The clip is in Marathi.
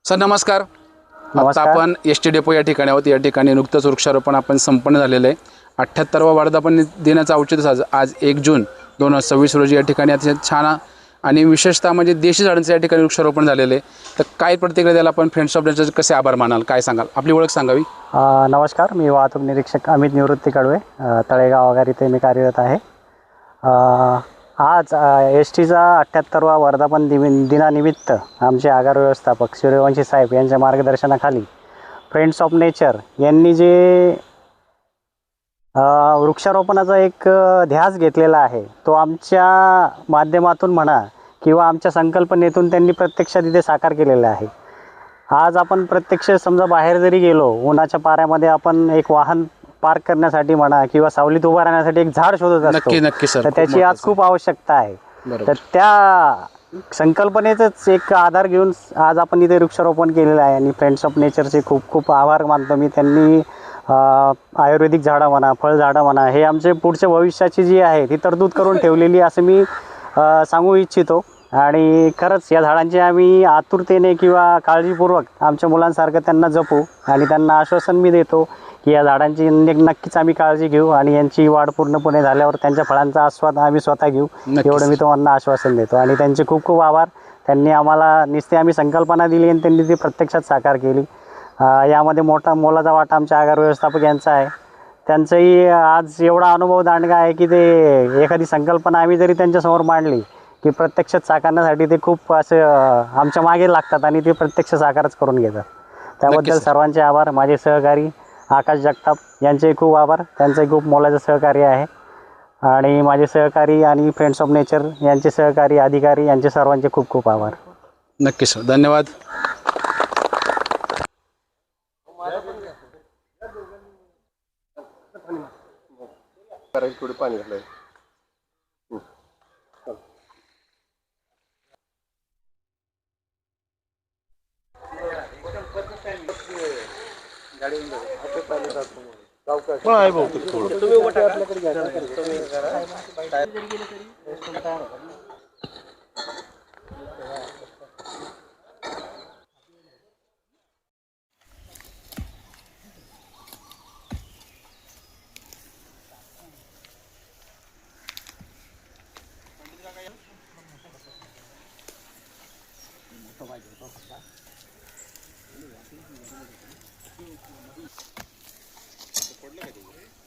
सर नमस्कार. आता नमस्कार. आपण एस टी डेपो या ठिकाणी आहोत. या ठिकाणी नुकतंच वृक्षारोपण आपण संपन्न झालेलं आहे. 78वा वर्धापन दिनाचं औचित्य आज 1 जून 2026 रोजी या ठिकाणी अतिशय छान आणि विशेषतः म्हणजे देशी झाडांचं या ठिकाणी वृक्षारोपण झालेलं आहे. तर काय प्रतिक्रिया द्याल आपण फ्रेंड्स ऑफ नेचरचे कसे आभार मानाल, काय सांगाल, आपली ओळख सांगावी. नमस्कार, मी वाहतूक निरीक्षक अमित निवृत्ती कडवे, तळेगाव वगैरे इथे मी कार्यरत आहे. आज एस टीचा 78वा वर्धापन दिनानिमित्त आमचे आगार व्यवस्थापक सूर्यवंशी साहेब यांच्या मार्गदर्शनाखाली फ्रेंड्स ऑफ नेचर यांनी जे वृक्षारोपणाचा एक ध्यास घेतलेला आहे तो आमच्या माध्यमातून म्हणा किंवा आमच्या संकल्पनेतून त्यांनी प्रत्यक्षात इथे साकार केलेला आहे. आज आपण प्रत्यक्ष समजा बाहेर जरी गेलो, उन्हाच्या पाऱ्यामध्ये आपण एक वाहन पार्क करण्यासाठी म्हणा किंवा सावलीत उभा राहण्यासाठी एक झाड शोधत असतो. नक्की सर, तर त्याची आज खूप आवश्यकता आहे. तर त्या संकल्पनेचाच एक आधार घेऊन आज आपण इथे वृक्षारोपण केलेलं आहे आणि फ्रेंड्स ऑफ नेचरचे खूप खूप आभार मानतो मी. त्यांनी आयुर्वेदिक झाडं म्हणा, फळझाडं म्हणा, हे आमचे पुढच्या भविष्याची जी आहे ती तरतूद करून ठेवलेली असं मी सांगू इच्छितो. आणि खरंच या झाडांची आम्ही आतुरतेने किंवा काळजीपूर्वक आमच्या मुलांसारखं त्यांना जपू आणि त्यांना आश्वासन मी देतो की या झाडांची नक्कीच आम्ही काळजी घेऊ आणि यांची वाढ पूर्णपणे झाल्यावर त्यांच्या फळांचा आस्वाद आम्ही स्वतः घेऊ, एवढं मी तुम्हाला आश्वासन देतो. आणि त्यांचे खूप खूप आभार. त्यांनी आम्हाला नुसते आम्ही संकल्पना दिली आणि त्यांनी ती प्रत्यक्षात साकार केली. यामध्ये मोलाचा वाटा आमच्या आगार व्यवस्थापक यांचा आहे. त्यांचाही आज एवढा अनुभव दांडगा आहे की ते एखादी संकल्पना आम्ही जरी त्यांच्यासमोर मांडली की प्रत्यक्षात साकारण्यासाठी ते खूप असं आमच्या मागे लागतात आणि ते प्रत्यक्ष साकारच करून घेतात. त्याबद्दल सर्वांचे आभार. माझे सहकारी आकाश जगताप यांचे खूप आभार. त्यांचंही खूप मोलाचं सहकार्य आहे. आणि माझे सहकारी आणि फ्रेंड्स ऑफ नेचर यांचे सहकारी अधिकारी यांचे सर्वांचे खूप खूप आभार. नक्की सर, धन्यवाद. थोडं पाणी घालाय. आहे बहुतेक थोडं. पडलं का